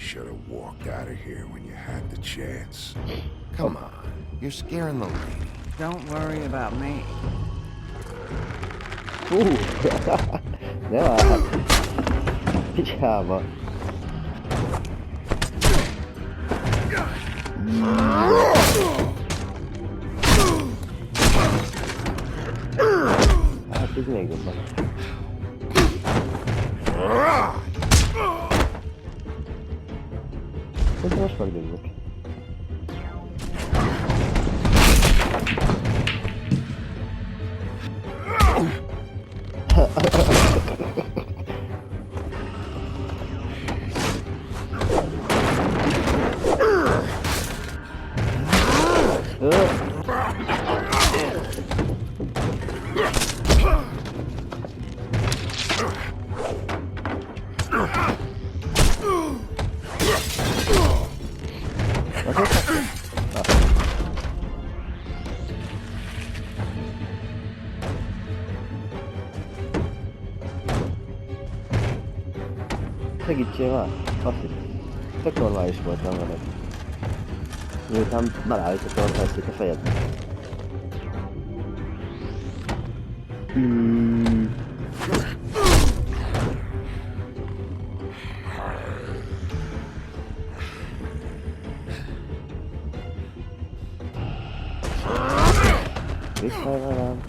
should have walked out of here when you had the chance. Come on, you're scaring the lady. Don't worry about me. Ne var? Pijama. Biz ne gidiyoruz bak? Ne savaş var dedik? Segítsél már? Basszik. Tök normális voltam veled. Miután belállítottam a felszét a fejedbe. Vissza velem.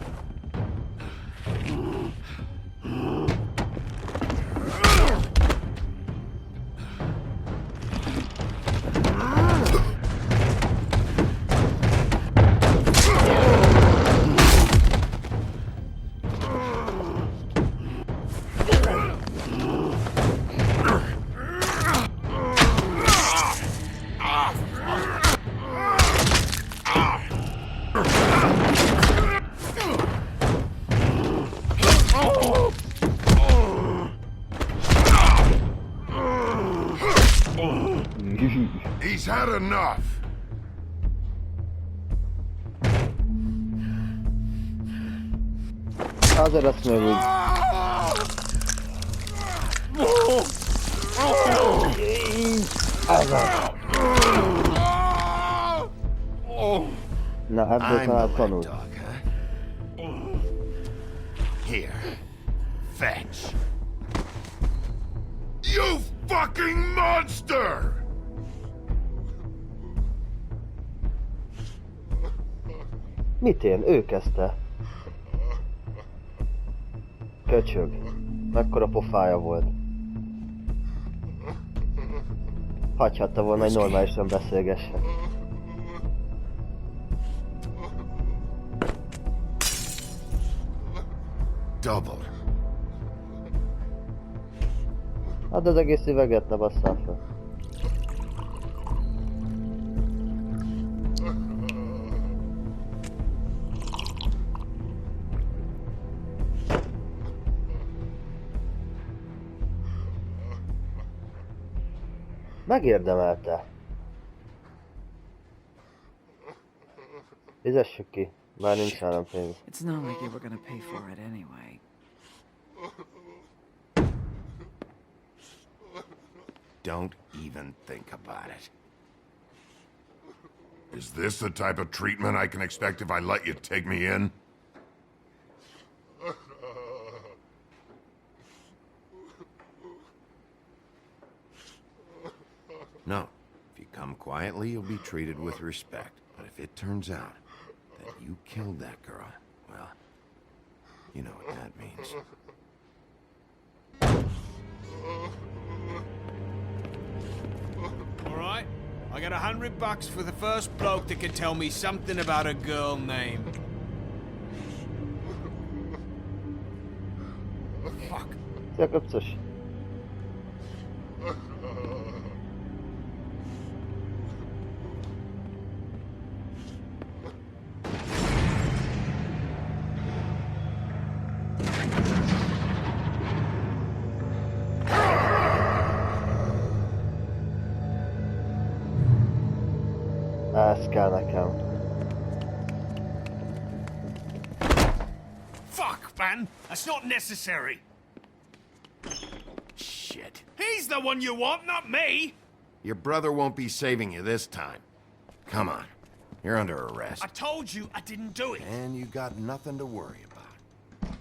He's had enough. Hazır asmıyor. Na, ebből talán tanul. Here, fetch. You fucking monster! Mit él? Ő kezdte. Köcsög. Mekkora pofája volt. Hagyhatta volna, hogy normálisan beszélgessen. Double. Hát az egész üveget ne basszál fel. Megérdemelte. Fizessük ki, bár nincs nálam pénz. It's not like you were gonna pay for it anyway. Don't even think about it. Is this the type of treatment I can expect if I let you take me in? No. If you come quietly, you'll be treated with respect. But if it turns out that you killed that girl, well, you know what that means. Alright, I got $100 for the first bloke that can tell me something about a girl name. Fuck. Jakub coś. Ez kell nekem. Fuck, man! That's not necessary! Shit. He's the one you want, not me! Your brother won't be saving you this time. Come on. You're under arrest. I told you I didn't do it. And you got nothing to worry about.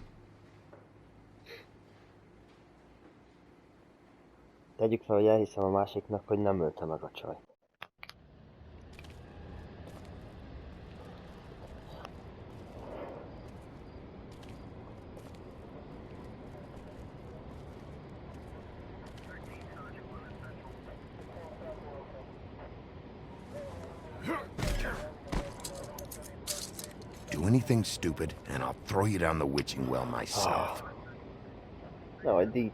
Tegyük fel, hogy elhiszem a másiknak, hogy nem ölte meg a csajt. Do anything stupid, and I'll throw you down the witching well myself. No, eddig...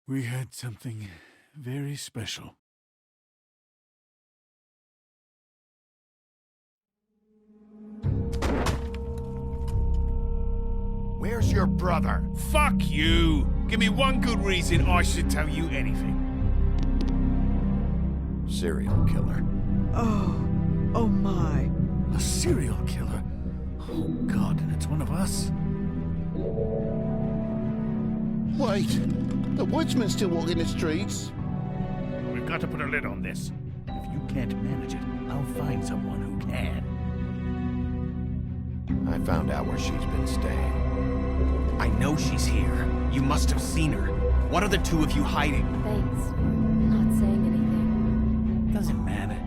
We had something very special. Where's your brother? Fuck you! Give me one good reason I should tell you anything. Serial killer. Oh my. A serial killer? Oh God, and it's one of us? Wait, the woodsman still walking the streets? We've got to put a lid on this. If you can't manage it, I'll find someone who can. I found out where she's been staying. I know she's here. You must have seen her. What are the two of you hiding? Thanks for not saying anything. Doesn't matter.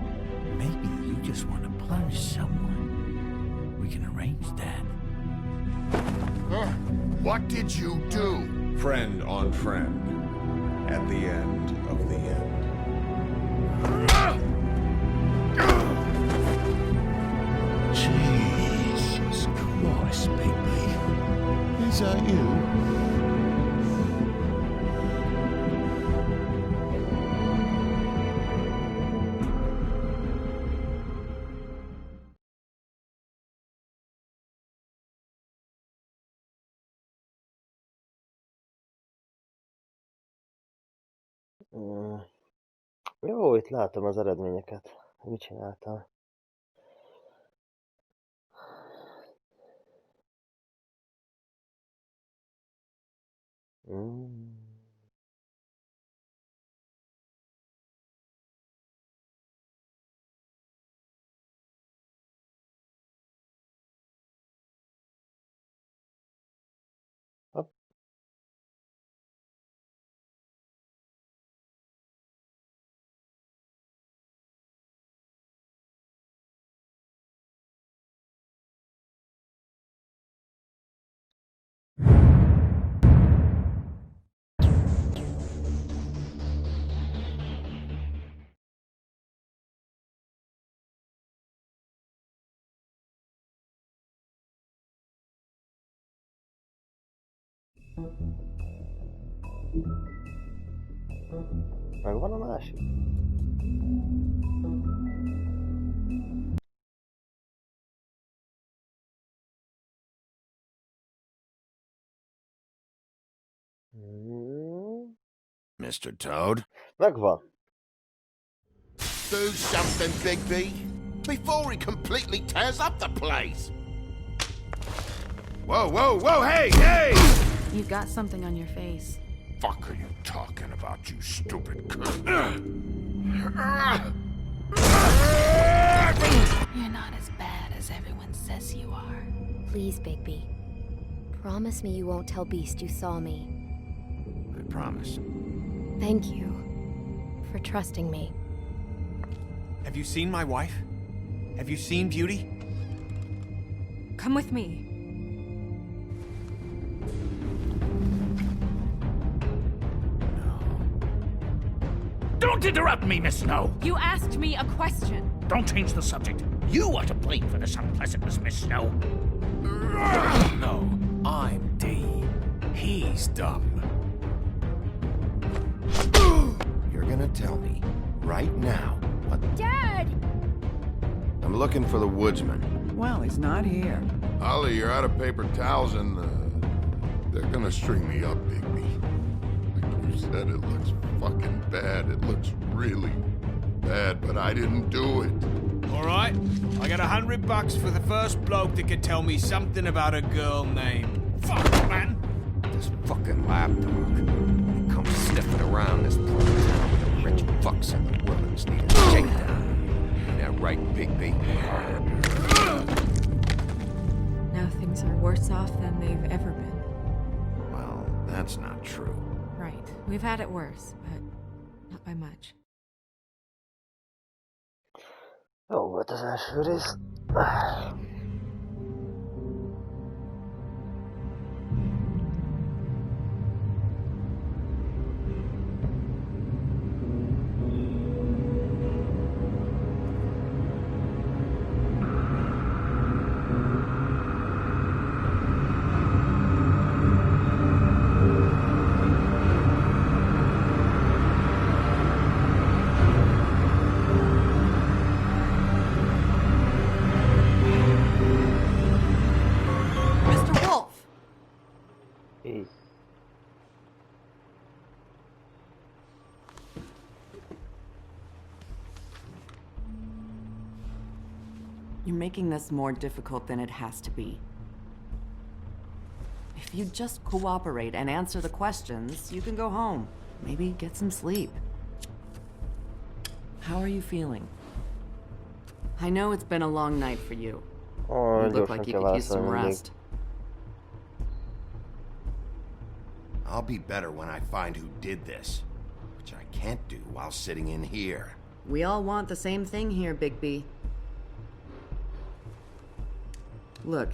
Maybe you just want to plunge someone. We can arrange that. What did you do? Friend on friend, at the end of the end. Jesus Christ, Bigby. Is that you? Jó, itt látom az eredményeket. Mit csináltam? Hopp. Megvan a másik? Mr. Toad? Megvan. Do something, Bigby, before he completely tears up the place. Whoa, whoa, whoa, hey, hey! You've got something on your face. Fuck are you talking about, you stupid cunt? says you are. Please, Bigby. Promise me you won't tell Beast you saw me. I promise. Thank you for trusting me. Have you seen my wife? Have you seen Beauty? Come with me. Don't interrupt me, Miss Snow! You asked me a question. Don't change the subject. You are to blame for this unpleasantness, Miss Snow. No, I'm D. He's dumb. You're gonna tell me right now what... Dad! I'm looking for the woodsman. Well, he's not here. Ollie, you're out of paper towels and, they're gonna string me up, Bigby. Like you said, it looks fucking bad. It looks really bad, but I didn't do it. All right, I got $100 for the first bloke that can tell me something about a girl named... Fuck, man! This fucking lapdog. He comes sniffing around this part of town with the rich fucks and the women's need a shakedown. Ain't that right, Bigby? Now things are worse off than they've ever been. Well, that's not true. Right. We've had it worse, but not by much. Jó volt az első rész. Mr. Wolf! Így. You're making this more difficult than it has to be. If you just cooperate and answer the questions, you can go home. Maybe get some sleep. How are you feeling? I know it's been a long night for you. Ó, You look gyorsan like you kell could use some válaszolni mindig. rest. I'll be better when I find who did this, which I can't do while sitting in here. We all want the same thing here, Bigby. Look,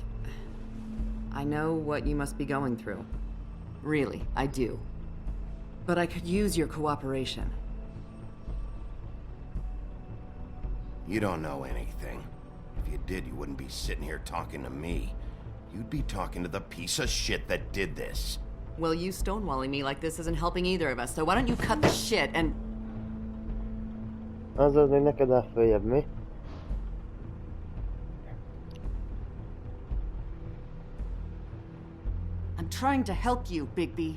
I know what you must be going through. Really, I do. But I could use your cooperation. You don't know anything. If you did, you wouldn't be sitting here talking to me. You'd be talking to the piece of shit that did this. Well, you stonewalling me like this isn't helping either of us, so why don't you cut the shit and... Azaz még neked áll följebb, mi? I'm trying to help you, Bigby.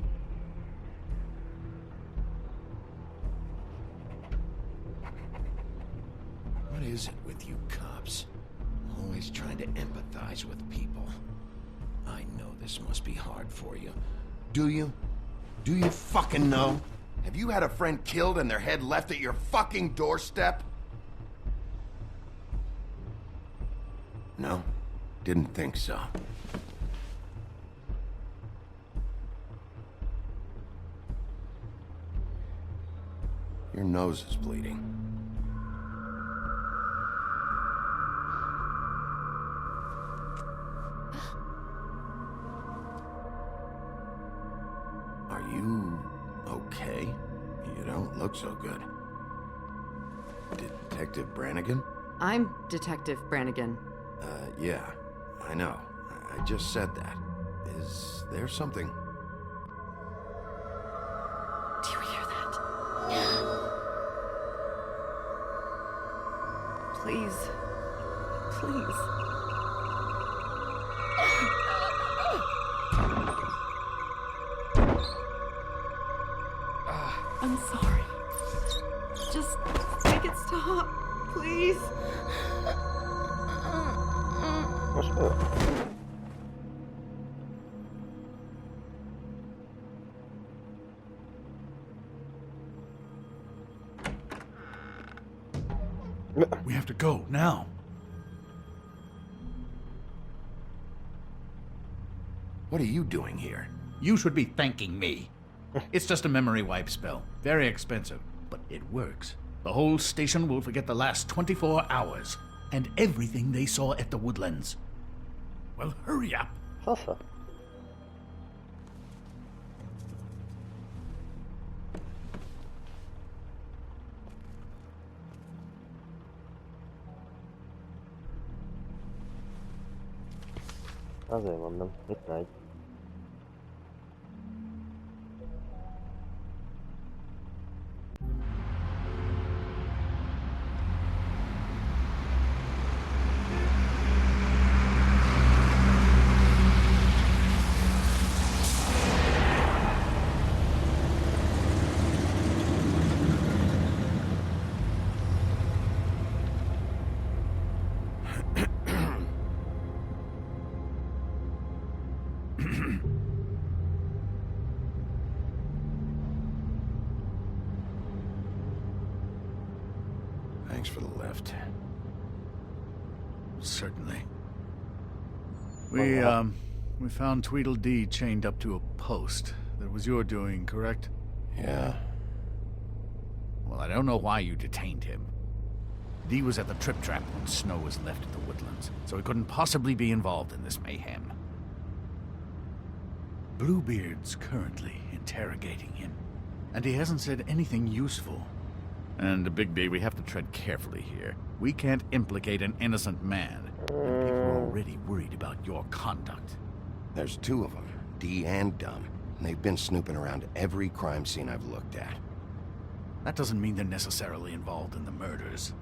What is it with you cops? Always trying to empathize with people. I know this must be hard for you. Do you? Do you fucking know? Have you had a friend killed and their head left at your fucking doorstep? No? Didn't think so. Your nose is bleeding. Are you okay? You don't look so good. Detective Brannigan? I'm Detective Brannigan. Yeah, I know. I just said that. Is there something? Do you hear that? Please. Please. I'm sorry. Just make it stop, please. Most mi? We have to go now. What are you doing here? You should be thanking me. It's just a memory wipe spell. Very expensive, but it works. The whole station will forget the last 24 hours and everything they saw at the Woodlands. Well, hurry up. Sasa. Azért mondom, itt megy. Thanks for the lift. Certainly. We found Tweedledee chained up to a post. That was your doing, correct? Yeah. Well, I don't know why you detained him. Dee was at the Trip Trap when Snow was left at the Woodlands, so he couldn't possibly be involved in this mayhem. Bluebeard's currently interrogating him, and he hasn't said anything useful. And, Bigby, we have to tread carefully here. We can't implicate an innocent man, and people are already worried about your conduct. There's two of them, Dee and Dumb, and they've been snooping around every crime scene I've looked at. That doesn't mean they're necessarily involved in the murders.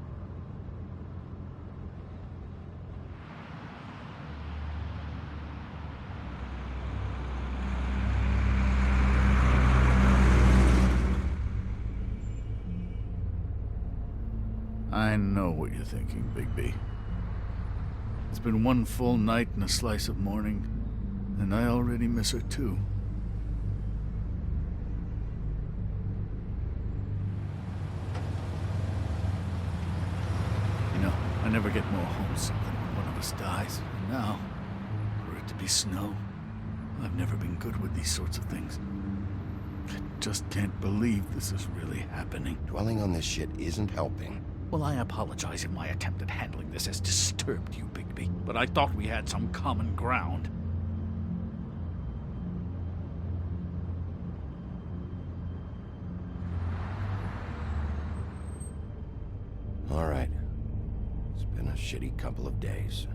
I know what you're thinking, Bigby. It's been one full night and a slice of morning, and I already miss her too. You know, I never get more homesick than when one of us dies. And now, for it to be Snow, I've never been good with these sorts of things. I just can't believe this is really happening. Dwelling on this shit isn't helping. Well, I apologize if my attempt at handling this has disturbed you, Bigby, but I thought we had some common ground. All right. It's been a shitty couple of days.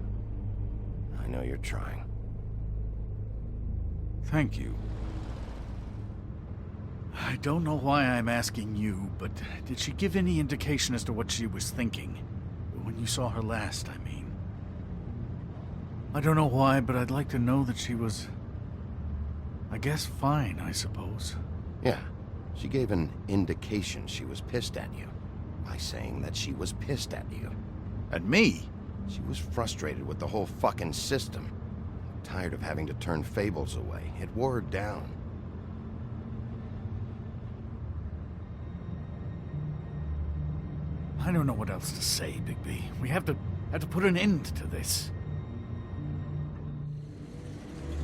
I know you're trying. Thank you. I don't know why I'm asking you, but did she give any indication as to what she was thinking? When you saw her last, I mean. I don't know why, but I'd like to know that she was... I guess fine, I suppose. Yeah. She gave an indication she was pissed at you. By saying that she was pissed at you. At me? She was frustrated with the whole fucking system. Tired of having to turn Fables away. It wore her down. I don't know what else to say, Bigby. We have to put an end to this.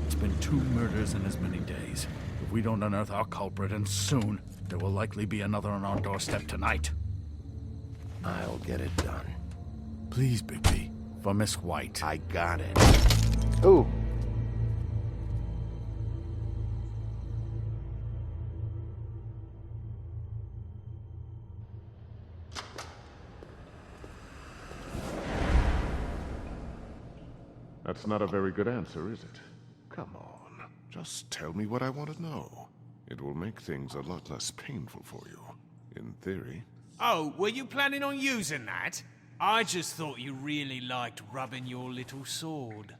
It's been 2 murders in as many days. If we don't unearth our culprit, and soon, there will likely be another on our doorstep tonight. I'll get it done. Please, Bigby. For Miss White. I got it. Ooh. That's not a very good answer, is it? Come on. Just tell me what I want to know. It will make things a lot less painful for you. In theory. Oh, were you planning on using that? I just thought you really liked rubbing your little sword.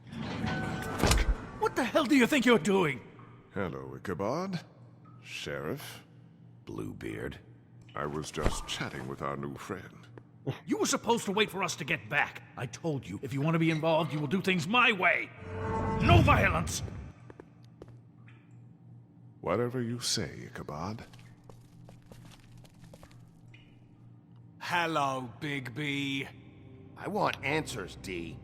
What the hell do you think you're doing? Hello, Ichabod. Sheriff. Bluebeard. I was just chatting with our new friend. You were supposed to wait for us to get back. I told you, if you want to be involved, you will do things my way. No violence! Whatever you say, Ichabod. Hello, Bigby. I want answers, Dee.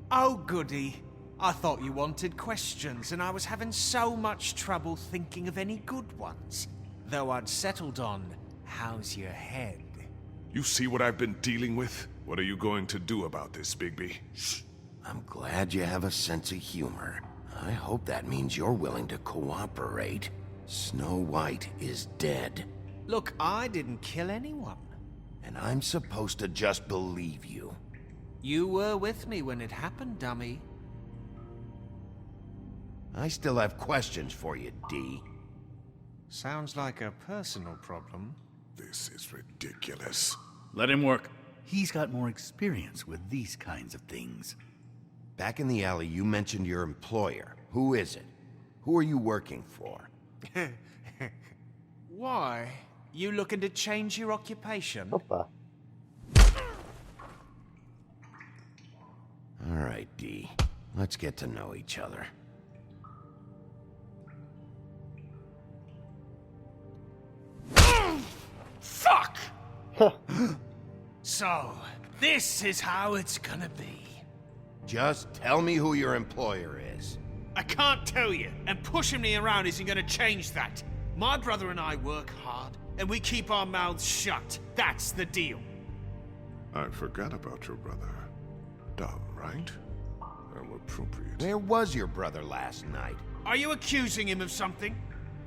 Oh, goody. I thought you wanted questions, and I was having so much trouble thinking of any good ones. Though I'd settled on, how's your head? You see what I've been dealing with? What are you going to do about this, Bigby? Shh. I'm glad you have a sense of humor. I hope that means you're willing to cooperate. Snow White is dead. Look, I didn't kill anyone. And I'm supposed to just believe you. You were with me when it happened, dummy. I still have questions for you, D. Sounds like a personal problem. This is ridiculous. Let him work. He's got more experience with these kinds of things. Back in the alley, you mentioned your employer. Who is it? Who are you working for? Why? You looking to change your occupation? Opa. All right, D. Let's get to know each other. Fuck! So, this is how it's gonna be. Just tell me who your employer is. I can't tell you, and pushing me around isn't gonna change that. My brother and I work hard, and we keep our mouths shut. That's the deal. I forgot about your brother. Dumb, right? How appropriate. Where was your brother last night? Are you accusing him of something?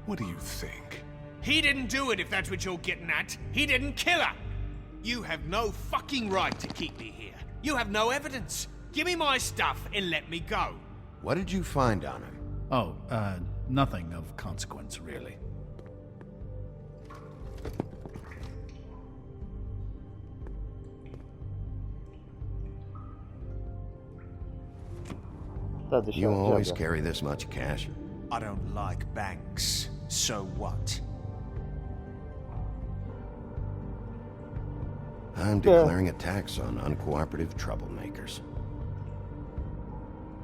What do you think? He didn't do it, if that's what you're getting at. He didn't kill her. You have no fucking right to keep me here. You have no evidence. Give me my stuff and let me go. What did you find on him? Oh, nothing of consequence, really. You always carry this much cash? I don't like banks. So what? I'm declaring a tax on uncooperative troublemakers.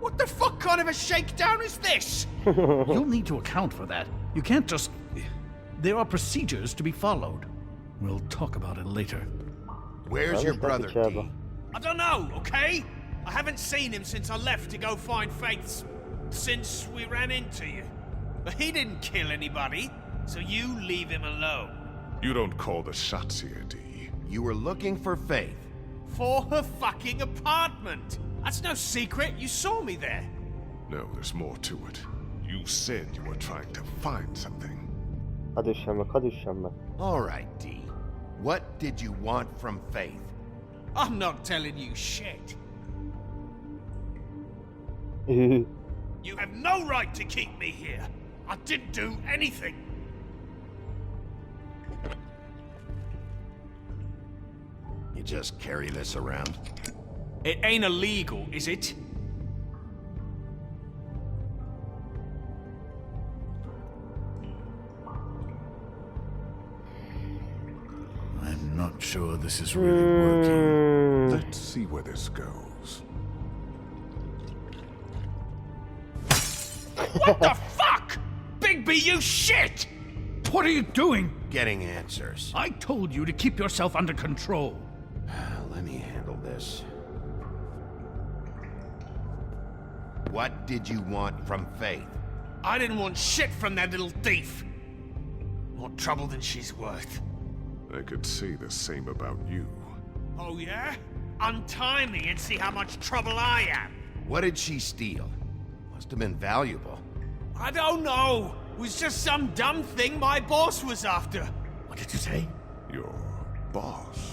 What the fuck kind of a shakedown is this? You'll need to account for that. You can't just... There are procedures to be followed. We'll talk about it later. Where's your brother, D? I don't know, okay? I haven't seen him since I left to go find Faith's... since we ran into you. But he didn't kill anybody, so you leave him alone. You don't call the shots here, D. You were looking for Faith. For her fucking apartment! That's no secret, you saw me there. No, there's more to it. You said you were trying to find something. All right, D. What did you want from Faith? I'm not telling you shit. You have no right to keep me here. I didn't do anything. You just carry this around? It ain't illegal, is it? I'm not sure this is really working. Let's see where this goes. What the fuck? Bigby, you shit! What are you doing? Getting answers. I told you to keep yourself under control. Let me handle this. What did you want from Faith? I didn't want shit from that little thief. More trouble than she's worth. I could say the same about you. Oh yeah? Untie me and see how much trouble I am. What did she steal? Must have been valuable. I don't know. It was just some dumb thing my boss was after. What did you say? Your boss.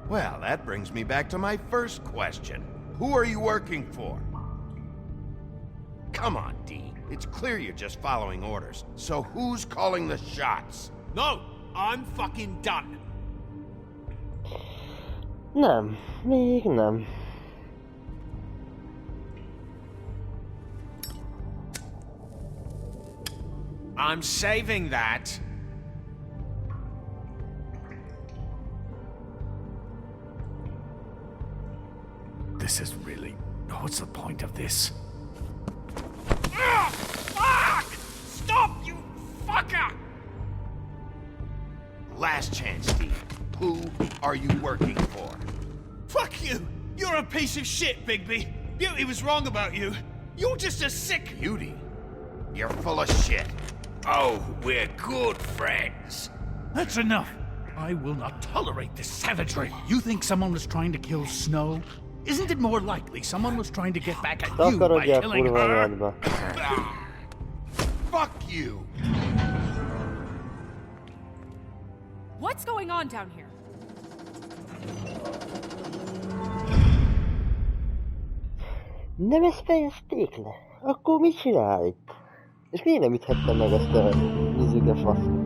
Well, that brings me back to my first question. Who are you working for? Come on, D. It's clear you're just following orders. So who's calling the shots? No, I'm fucking done. Nem, még nem. I'm saving that. This is really... What's the point of this? Ugh, fuck! Stop, you fucker! Last chance, D. Who are you working for? Fuck you! You're a piece of shit, Bigby. Beauty was wrong about you. You're just a sick... Beauty? You're full of shit. Oh, we're good friends. That's enough. I will not tolerate this savagery. You think someone was trying to kill Snow? Isn't it more likely someone was trying to get back at you by Takarodjál killing kurva her? anyádba. Fuck you. What's going on down here? Nem ezt fejezték le? Akkor mit csinál itt? És miért nem üthettem meg ezt a vízüge faszt?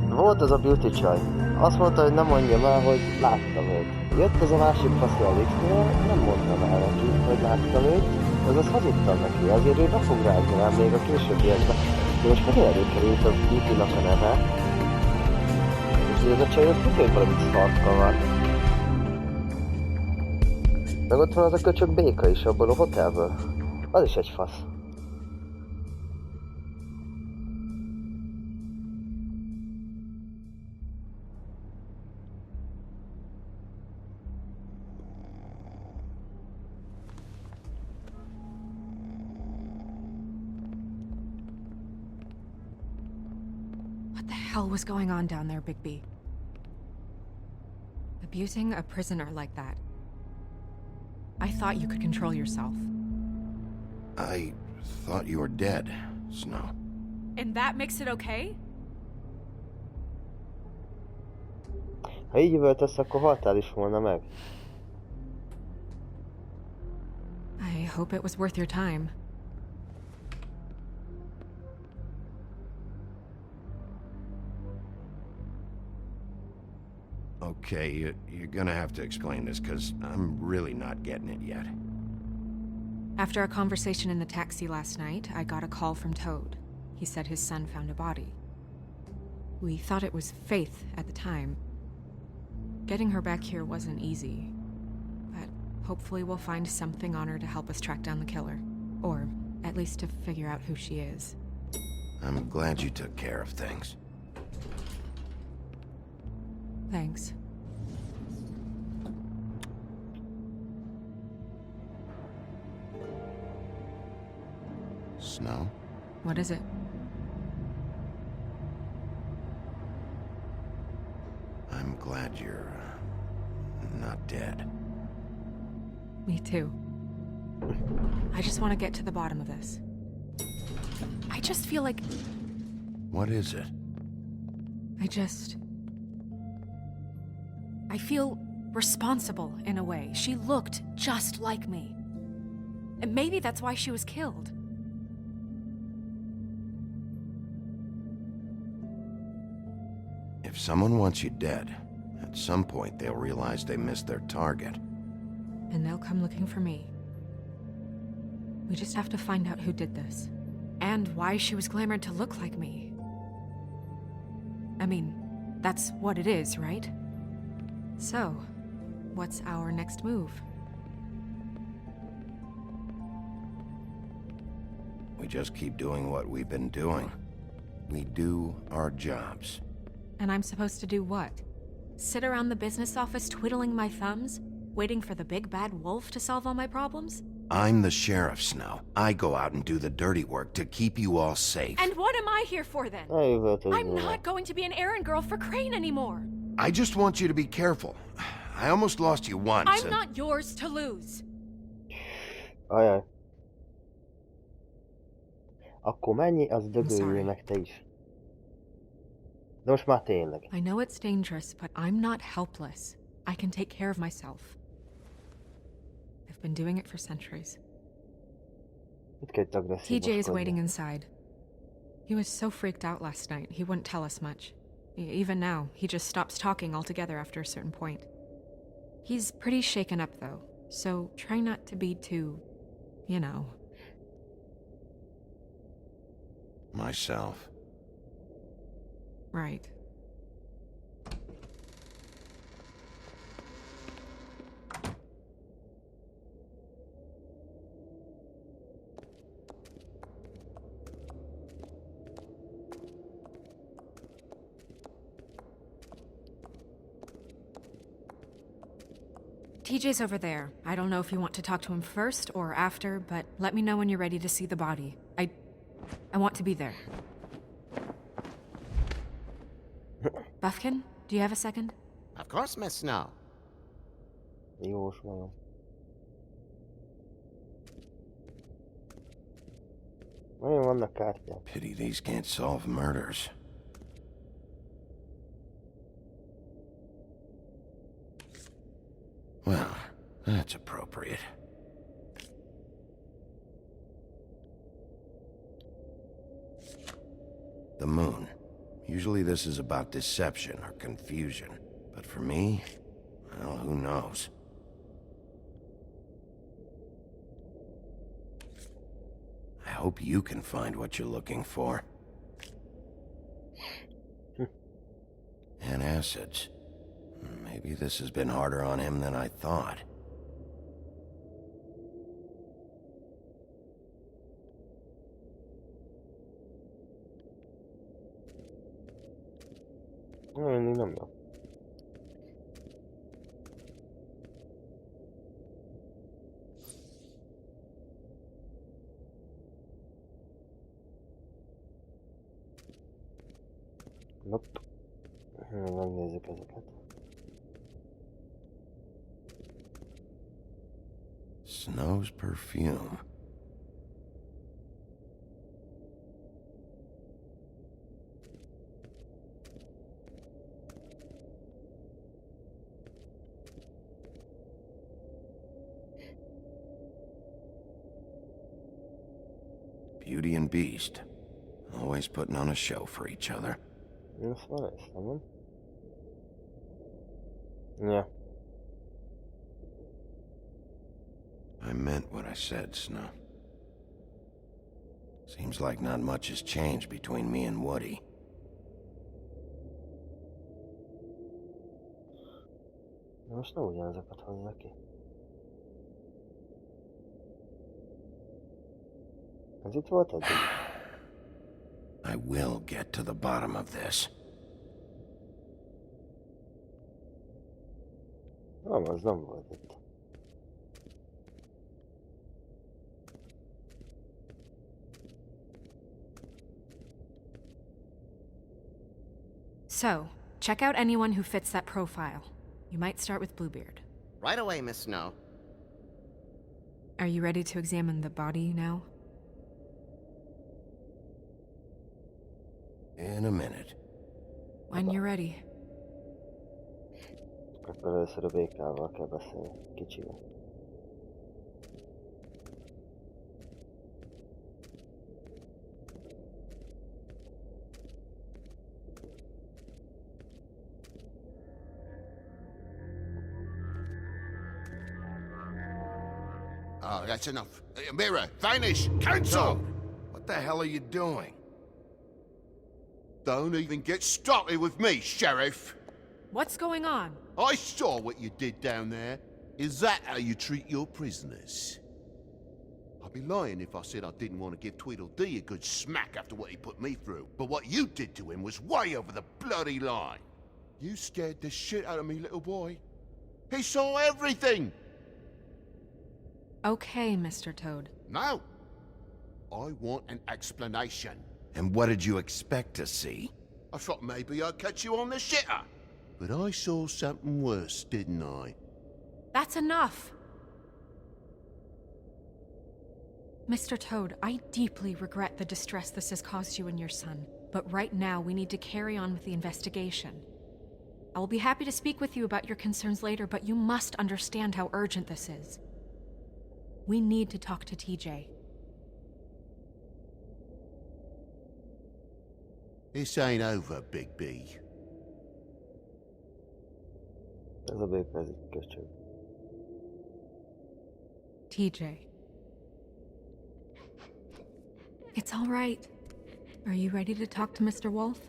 Volt az a beauty csaj. Azt mondta, hogy nem mondjam el, hogy láttam őt. Jött az a másik faszi Alixnél, nem mondtam el neki, hogy láttam őt, azaz hazudtam neki, azért ő be fog rázni rám még a későbbiekben. De most már előkerült a beauty-nak a neve. És ez a csaj ott tudja, hogy valamit szarkkal van. Meg ott van az a köcsög béka is abból a hotelből. Az is egy fasz. What the hell was going on down there, Bigby? Abusing a prisoner like that. I thought you could control yourself. I thought you were dead, Snow. And that makes it okay? Ha így üvöltesz, akkor haltál is volna meg. I hope it was worth your time. Okay, you're gonna have to explain this, because I'm really not getting it yet. After a conversation in the taxi last night, I got a call from Toad. He said his son found a body. We thought it was Faith at the time. Getting her back here wasn't easy, but hopefully we'll find something on her to help us track down the killer. Or at least to figure out who she is. I'm glad you took care of things. Thanks. Snow? What is it? I'm glad you're not dead. Me too. I just want to get to the bottom of this. I just feel like... What is it? I feel responsible in a way. She looked just like me. And maybe that's why she was killed. If someone wants you dead, at some point they'll realize they missed their target. And they'll come looking for me. We just have to find out who did this. And why she was glamored to look like me. I mean, that's what it is, right? So, what's our next move? We just keep doing what we've been doing. We do our jobs. And I'm supposed to do what? Sit around the business office twiddling my thumbs, waiting for the big bad wolf to solve all my problems? I'm the sheriff, Snow. I go out and do the dirty work to keep you all safe. And what am I here for then? I'm not going to be an errand girl for Crane anymore. I just want you to be careful. I almost lost you once. I'm not yours to lose. Ajaj. Akkor mennyi, az dögöljél meg te is. De most már tényleg. I know it's dangerous, but I'm not helpless. I can take care of myself. I've been doing it for centuries. TJ is waiting inside. He was so freaked out last night, he wouldn't tell us much. Even now, he just stops talking altogether after a certain point. He's pretty shaken up, though, so try not to be too, you know. Myself. Right. TJ's over there. I don't know if you want to talk to him first or after, but let me know when you're ready to see the body. I want to be there. Buffkin, do you have a second? Of course, Miss Snow. Jós majom. Nagyon vannak kártyák. Pity these can't solve murders. Well, that's appropriate. The moon. Usually this is about deception or confusion. But for me, well, who knows? I hope you can find what you're looking for. And acids. Maybe this has been harder on him than I thought. Mindig nem jó. Nope. Megnézzük ezeket. Snow's perfume. Beauty and Beast. Always putting on a show for each other. Ezt már néztem, nem? Ja. I meant what I said, Snow. Seems like not much has changed between me and Woody. Most nem ugyanazokat hozza ki. Ez itt volt eddig? I will get to the bottom of this. Nem, az nem volt itt. So, check out anyone who fits that profile. You might start with Bluebeard. Right away, Miss Snow. Are you ready to examine the body now? In a minute. When you're ready. Akkor először a békával kell beszélni, kicsivel. Oh, that's enough. Mirror, vanish, cancel! What the hell are you doing? Don't even get started with me, Sheriff. What's going on? I saw what you did down there. Is that how you treat your prisoners? I'd be lying if I said I didn't want to give Tweedledee a good smack after what he put me through. But what you did to him was way over the bloody line. You scared the shit out of me, little boy. He saw everything! Okay, Mr. Toad. No. I want an explanation. And what did you expect to see? I thought maybe I'd catch you on the shitter. But I saw something worse, didn't I? That's enough! Mr. Toad, I deeply regret the distress this has caused you and your son. But right now, we need to carry on with the investigation. I will be happy to speak with you about your concerns later, but you must understand how urgent this is. We need to talk to TJ. This ain't over, Big B. Ez a béka, ez egy köcsög. TJ. It's all right. Are you ready to talk to Mr. Wolf?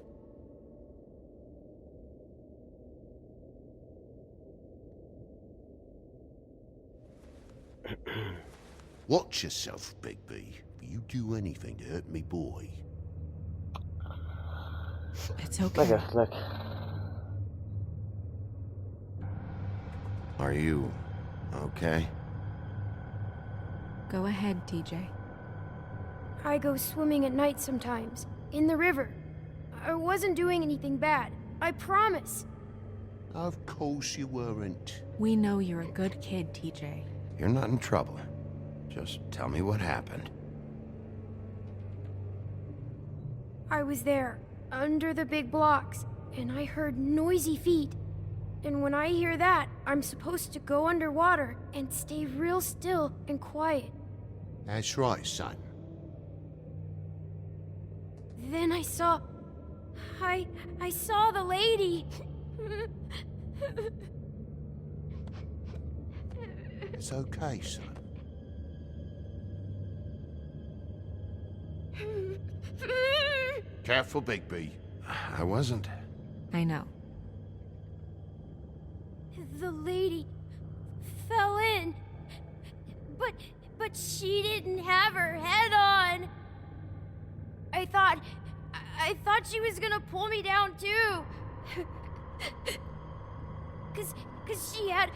Watch yourself, Big B. If you do anything to hurt me boy. It's okay. Megesnek. Are you Okay. Go ahead, TJ. I go swimming at night sometimes, in the river. I wasn't doing anything bad, I promise. Of course you weren't. We know you're a good kid, TJ. You're not in trouble. Just tell me what happened. I was there, under the big blocks, and I heard noisy feet. And when I hear that, I'm supposed to go underwater and stay real still and quiet. That's right, son. Then I saw the lady. It's okay, son. Careful, Bigby. I wasn't. I know. The lady fell in. But she didn't have her head on. I thought she was gonna pull me down too. Cause she had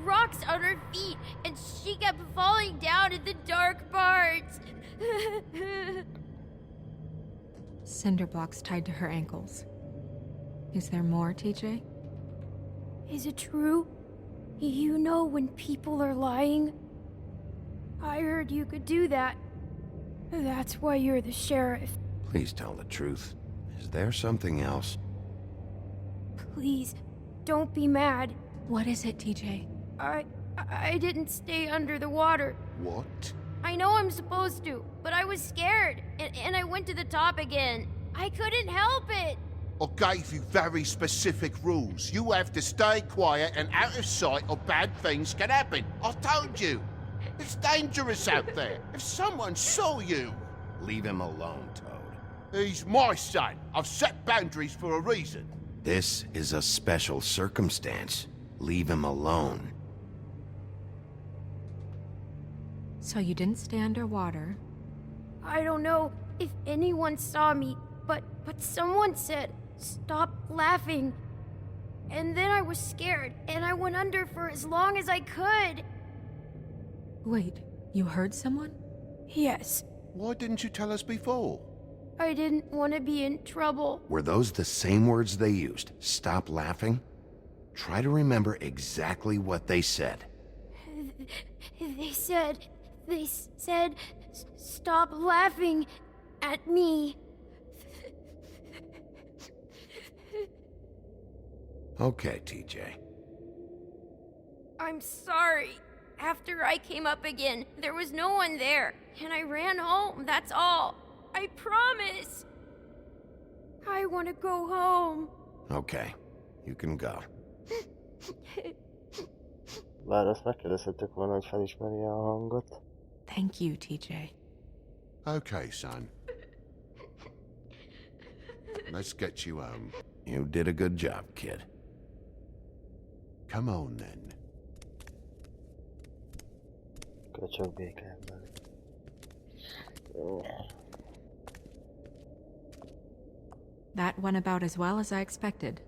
rocks on her feet and she kept falling down in the dark parts. Cinder blocks tied to her ankles. Is there more, TJ? Is it true? You know when people are lying? I heard you could do that. That's why you're the sheriff. Please tell the truth. Is there something else? Please, don't be mad. What is it, TJ? I didn't stay under the water. What? I know I'm supposed to, but I was scared, and I went to the top again. I couldn't help it. I gave you very specific rules. You have to stay quiet and out of sight or bad things can happen. I told you. It's dangerous out there. If someone saw you... Leave him alone, Toad. He's my son. I've set boundaries for a reason. This is a special circumstance. Leave him alone. So you didn't stay underwater? I don't know if anyone saw me, but someone said, "Stop laughing." And then I was scared, and I went under for as long as I could. Wait, you heard someone? Yes. Why didn't you tell us before? I didn't want to be in trouble. Were those the same words they used? Stop laughing? Try to remember exactly what they said. They said, "Stop laughing at me." Okay, TJ. I'm sorry. After I came up again, there was no one there, and I ran home, that's all. I promise. I want to go home. Okay, you can go. Bár azt megkérdezhettük volna, hogy felismeri a hangot. Thank you, TJ. Okay, son. Let's get you home. You did a good job, kid. Come on, then. Köcsög békában. That went about as well as I expected.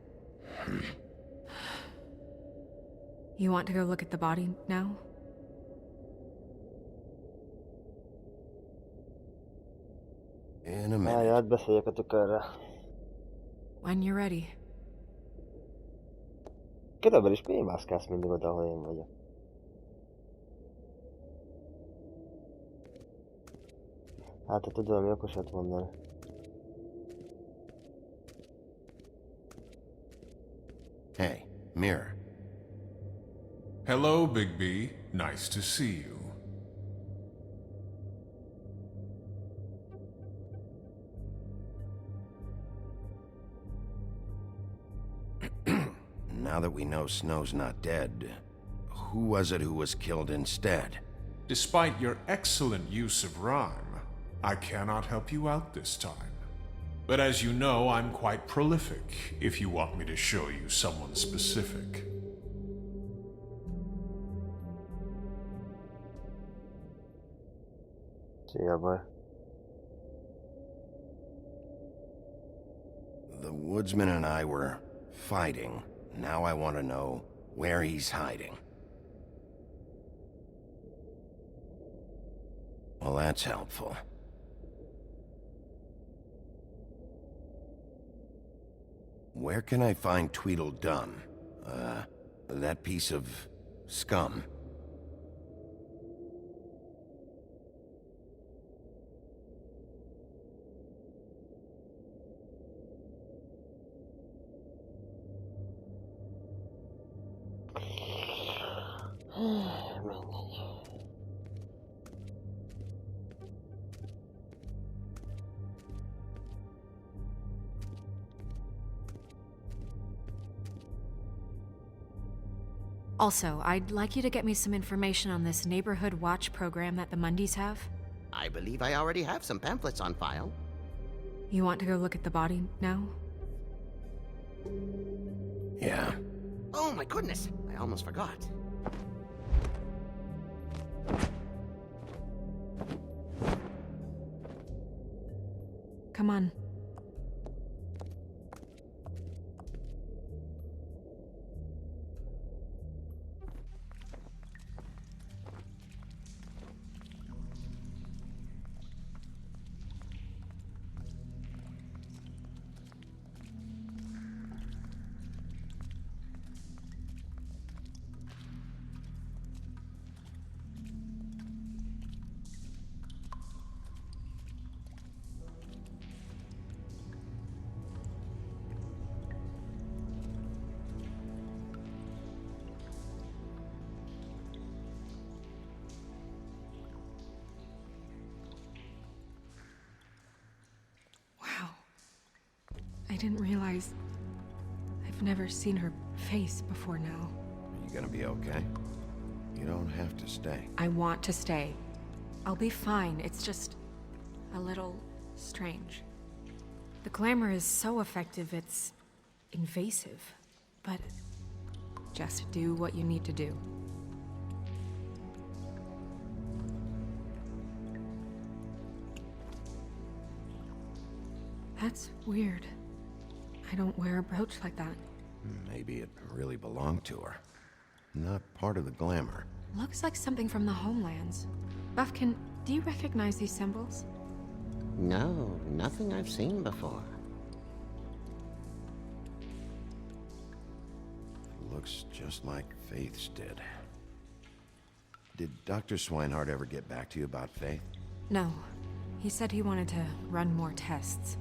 You want to go look at the body now? In a minute. Várj, átbeszéljek a tükörre. When you're ready. Körülbelül is miért mászkálsz mindig oda, ahol én vagyok? Hát, te tudod, valami okosat mondani. Hey, Mirror. Hello, Bigby. Nice to see you. Now that we know Snow's not dead, who was it who was killed instead? Despite your excellent use of rhyme, I cannot help you out this time. But as you know, I'm quite prolific if you want me to show you someone specific. Szia, baj. The woodsman and I were fighting. Now I want to know where he's hiding. Well, that's helpful. Where can I find Tweedledum? That piece of scum. Also, I'd like you to get me some information on this neighborhood watch program that the Mundys have. I believe I already have some pamphlets on file. You want to go look at the body now? Yeah. Oh my goodness, I almost forgot. Come on. I didn't realize I've never seen her face before now. Are you gonna be okay? You don't have to stay. I want to stay. I'll be fine. It's just a little strange. The glamour is so effective, it's invasive. But just do what you need to do. That's weird. I don't wear a brooch like that. Maybe it really belonged to her. Not part of the glamour. Looks like something from the homelands. Buffkin, do you recognize these symbols? No, nothing I've seen before. Looks just like Faith's did. Did Dr. Swinehart ever get back to you about Faith? No. He said he wanted to run more tests.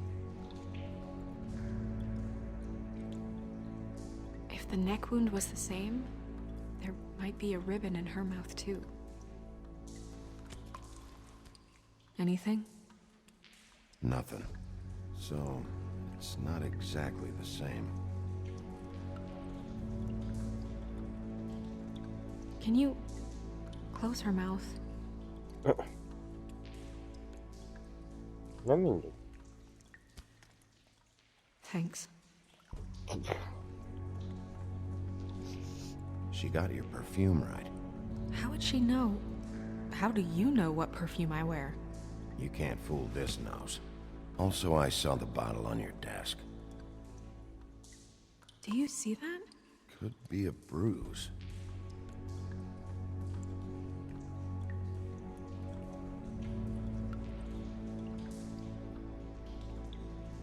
If the neck wound was the same, there might be a ribbon in her mouth too. Anything? Nothing. So, it's not exactly the same. Can you close her mouth? Nem mindig. Thanks. She got your perfume right. How would she know? How do you know what perfume I wear? You can't fool this nose. Also, I saw the bottle on your desk. Do you see that? Could be a bruise.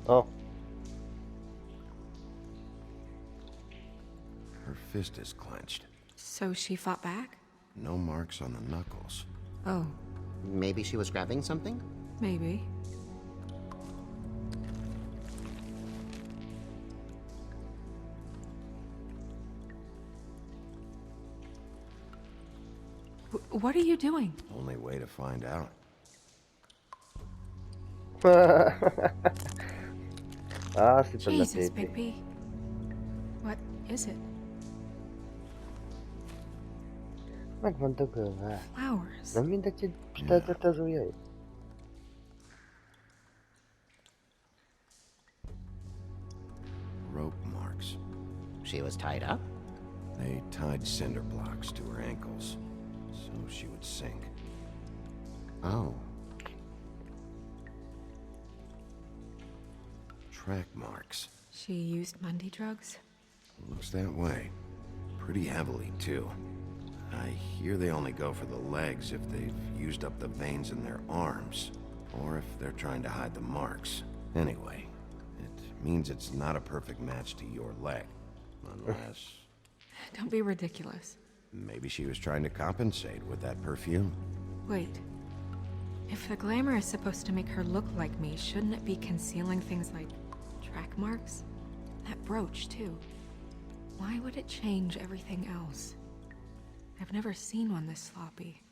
Oh. Her fist is clenched. So she fought back? No marks on the knuckles. Oh. Maybe she was grabbing something? Maybe. What are you doing? Only way to find out. Jesus, Bigby. What is it? Meg van dögölve. Flowers. Nem mindegy, hogy kitöltötte az ujjait. Rope marks. She was tied up? They tied cinder blocks to her ankles, so she would sink. Oh. Track marks. She used Mundy drugs? Looks that way. Pretty heavily, too. I hear they only go for the legs if they've used up the veins in their arms, or if they're trying to hide the marks. Anyway, it means it's not a perfect match to your leg, unless... Don't be ridiculous. Maybe she was trying to compensate with that perfume. Wait. If the glamour is supposed to make her look like me, shouldn't it be concealing things like track marks? That brooch, too. Why would it change everything else? I've never seen one this sloppy.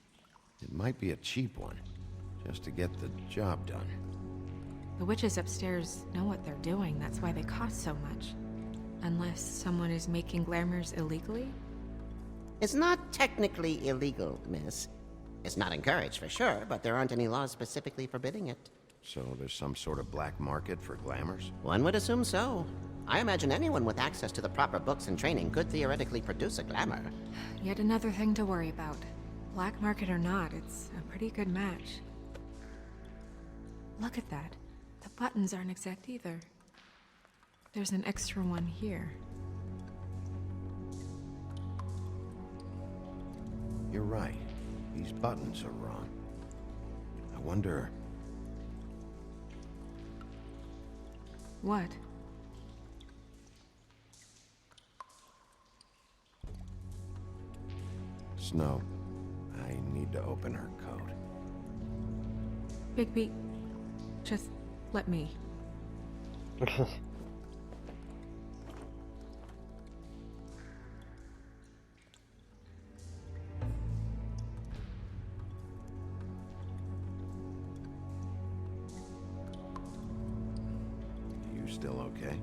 It might be a cheap one, just to get the job done. The witches upstairs know what they're doing, that's why they cost so much. Unless someone is making glamours illegally? It's not technically illegal, miss. It's not encouraged for sure, but there aren't any laws specifically forbidding it. So there's some sort of black market for glamours? One would assume so. I imagine anyone with access to the proper books and training could theoretically produce a glamour. Yet another thing to worry about. Black market or not, it's a pretty good match. Look at that. The buttons aren't exact either. There's an extra one here. You're right. These buttons are wrong. I wonder... What? Snow, I need to open her coat. Bigby, just let me. You still okay?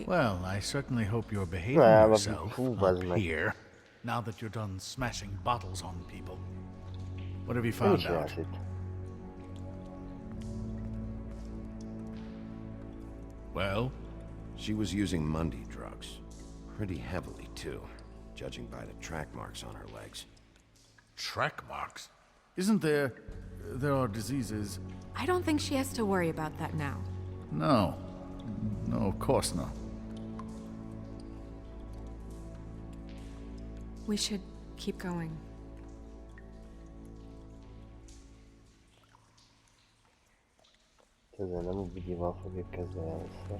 Well, I certainly hope you're behaving Yeah, but yourself who up wasn't? here, now that you're done smashing bottles on people. What have you found out? Well? She was using Mundy drugs. Pretty heavily, too, judging by the track marks on her legs. Track marks? Isn't there... there are diseases... I don't think she has to worry about that now. No. No, of course not. We should keep going. Ezzel nem Bunyóval fogjuk kezdeni először.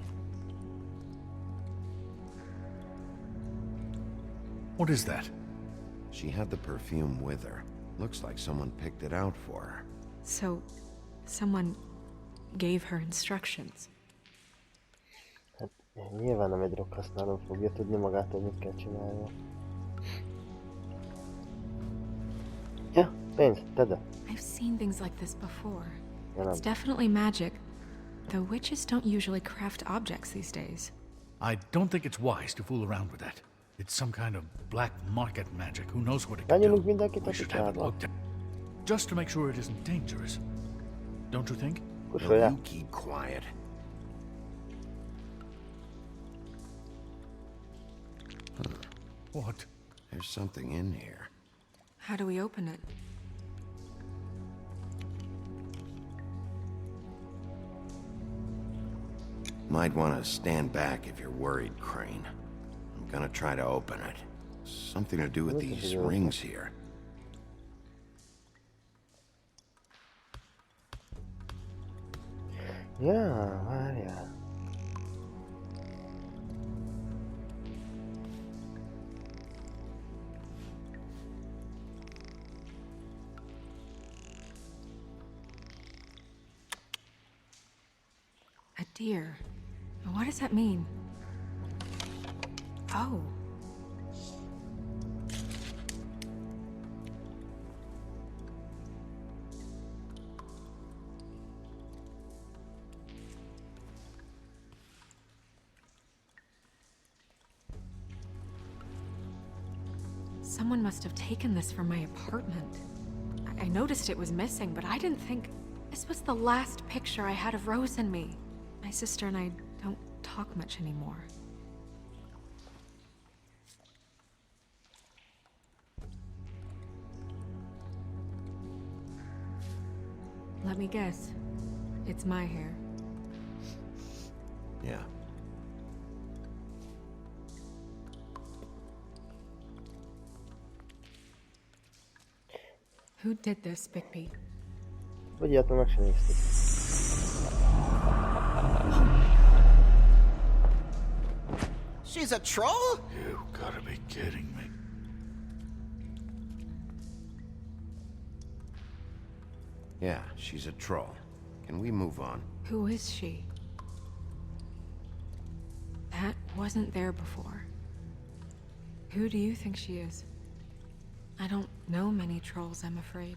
What is that? She had the perfume with her. Looks like someone picked it out for her. So, someone gave her instructions. Hát nyilván nem egy droghasználó fogja tudni magától, mit kell csinálnia. Ja, pénz, tedd. I've seen things like this before. Yeah. It's definitely magic. Though witches don't usually craft objects these days. I don't think it's wise to fool around with that. It's some kind of black market magic. Who knows what it can do? We should have it looked at. Just to make sure it isn't dangerous. Don't you think? You keep quiet. What? There's something in here. How do we open it? Might want to stand back if you're worried, Crane. I'm gonna try to open it. Something to do with these rings here. Ja, várjál. A deer. What does that mean? Oh. Someone must have taken this from my apartment. I noticed it was missing, but I didn't think... This was the last picture I had of Rose and me. My sister and I don't talk much anymore. Let me guess. It's my hair. Yeah. Who did this, Bigby? Vagy ilyet meg sem néztük. She's a troll? You gotta be kidding me. Yeah, she's a troll. Can we move on? Who is she? That wasn't there before. Who do you think she is? I don't know many trolls, I'm afraid.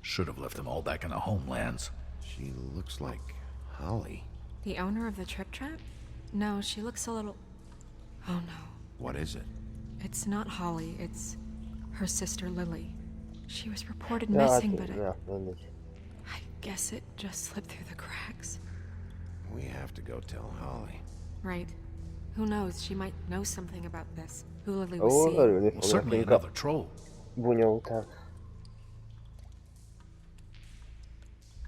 Should have left them all back in the homelands. She looks like Holly. The owner of the Trip Trap? No, she looks a little... Oh no. What is it? It's not Holly, it's her sister Lily. She was reported missing, but I guess it just slipped through the cracks. We have to go tell Holly. Right. Who knows, she might know something about this. Who Lily was Ó, seeing. örülni Well, fognak certainly inkább another troll. Bunyò után.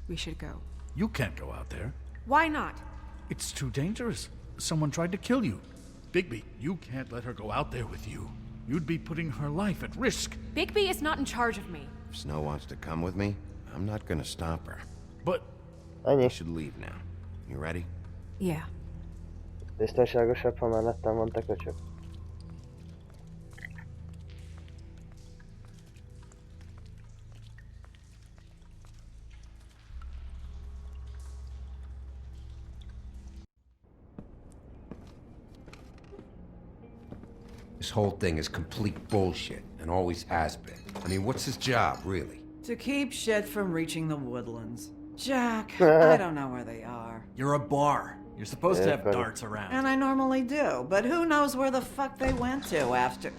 We should go. You can't go out there. Why not? It's too dangerous. Someone tried to kill you. Bigby, you can't let her go out there with you. You'd be putting her life at risk. Bigby is not in charge of me. If Snow wants to come with me, I'm not gonna stop her. But... We should leave now. You ready? Yeah. Biztonságosabb, ha mellettem van te köcsög. This whole thing is complete bullshit, and always has been. I mean, what's his job, really? To keep shit from reaching the woodlands. Jack, I don't know where they are. You're a bar. You're supposed to have darts around. And I normally do, but who knows where the fuck they went to after...